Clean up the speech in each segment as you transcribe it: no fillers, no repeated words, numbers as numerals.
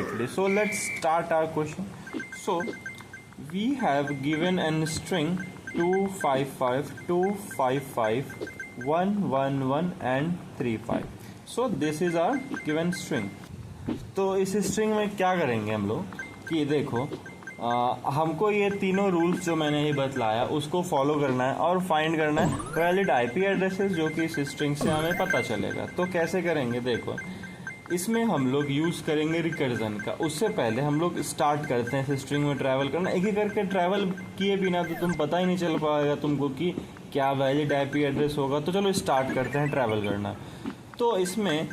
correctly. So let's start our question. So we have given an string 255, 255, 111 and 35. So this is our given string. तो इस string में क्या करेंगे हम लोग कि देखो हमको ये तीनों रूल्स जो मैंने ही बतलाया उसको फॉलो करना है और फाइंड करना है वैलिड आईपी एड्रेसेस जो कि इस स्ट्रिंग से हमें पता चलेगा। तो कैसे करेंगे देखो, इसमें हम लोग यूज करेंगे रिकर्जन का। उससे पहले हम लोग स्टार्ट करते हैं इस स्ट्रिंग में ट्रैवल करना। एक ही करके ट्रैवल किए बिना तो तुम पता ही नहीं चल पाएगा तुमको कि क्या वैलिड आईपी एड्रेस होगा। तो चलो स्टार्ट करते हैं ट्रैवल करना। तो इसमें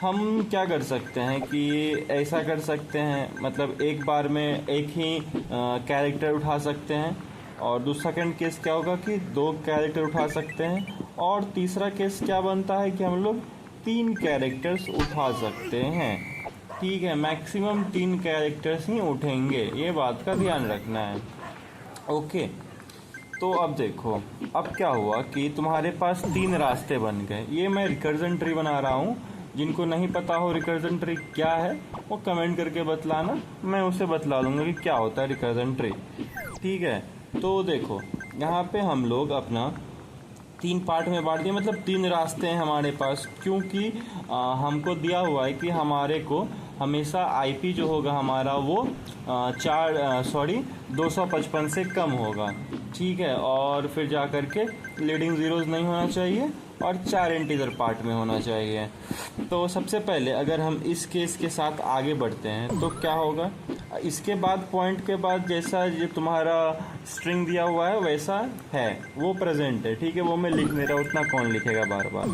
हम क्या कर सकते हैं कि ऐसा कर सकते हैं, मतलब एक बार में एक ही कैरेक्टर उठा सकते हैं, और दूसरा सेकंड केस क्या होगा कि 2 कैरेक्टर उठा सकते हैं, और तीसरा केस क्या बनता है कि हम लोग 3 कैरेक्टर्स उठा सकते हैं। ठीक है, मैक्सिमम 3 कैरेक्टर्स ही उठेंगे, ये बात का ध्यान रखना है। ओके, तो अब देखो अब क्या हुआ कि तुम्हारे पास 3 रास्ते बन गए। ये मैं रिकर्जन ट्री बना रहा हूँ। जिनको नहीं पता हो रिकर्जन ट्री क्या है वो कमेंट करके बतलाना, मैं उसे बतला दूंगा कि क्या होता है रिकर्जन ट्री। ठीक है, तो देखो यहाँ पे हम लोग अपना 3 पार्ट में बांट दिया, मतलब 3 रास्ते हैं हमारे पास, क्योंकि हमको दिया हुआ है कि हमारे को हमेशा आईपी जो होगा हमारा वो 255 से कम होगा। ठीक है, और फिर जा कर के लीडिंग जीरोज नहीं होना चाहिए और 4 इंटीजर पार्ट में होना चाहिए। तो सबसे पहले अगर हम इस केस के साथ आगे बढ़ते हैं तो क्या होगा, इसके बाद पॉइंट के बाद जैसा जो तुम्हारा स्ट्रिंग दिया हुआ है वैसा है, वो प्रेजेंट है। ठीक है, वो मैं लिख नहीं रहा, उतना कौन लिखेगा बार बार।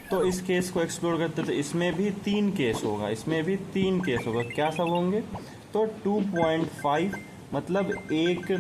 तो इस केस को एक्सप्लोर करते तो इसमें भी 3 केस होगा, इसमें भी 3 केस होगा। क्या सब होंगे, तो 2.5 मतलब एक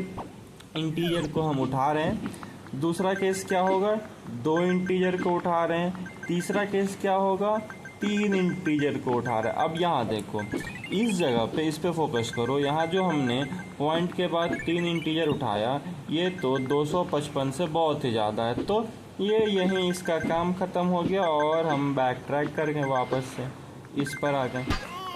इंटीजर को हम उठा रहे हैं। दूसरा केस क्या होगा, 2 इंटीजर को उठा रहे हैं। तीसरा केस क्या होगा, 3 इंटीजर को उठा रहे हैं। अब यहाँ देखो इस जगह पे, इस पे फोकस करो। यहाँ जो हमने पॉइंट के बाद 3 इंटीजर उठाया, ये तो 255 से बहुत ही ज़्यादा है। तो ये यहीं इसका काम ख़त्म हो गया और हम बैक ट्रैक कर गए, वापस से इस पर आ गए।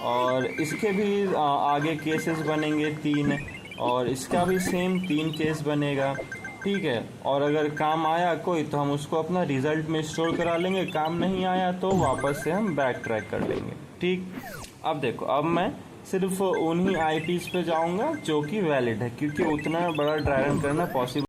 और इसके भी आगे केसेस बनेंगे 3, और इसका भी सेम 3 केस बनेगा। ठीक है, और अगर काम आया कोई तो हम उसको अपना रिजल्ट में स्टोर करा लेंगे, काम नहीं आया तो वापस से हम बैक ट्रैक कर लेंगे। ठीक, अब देखो अब मैं सिर्फ उन्हीं आईपीज़ पे जाऊंगा जो कि वैलिड है, क्योंकि उतना बड़ा ड्राई रन करना पॉसिबल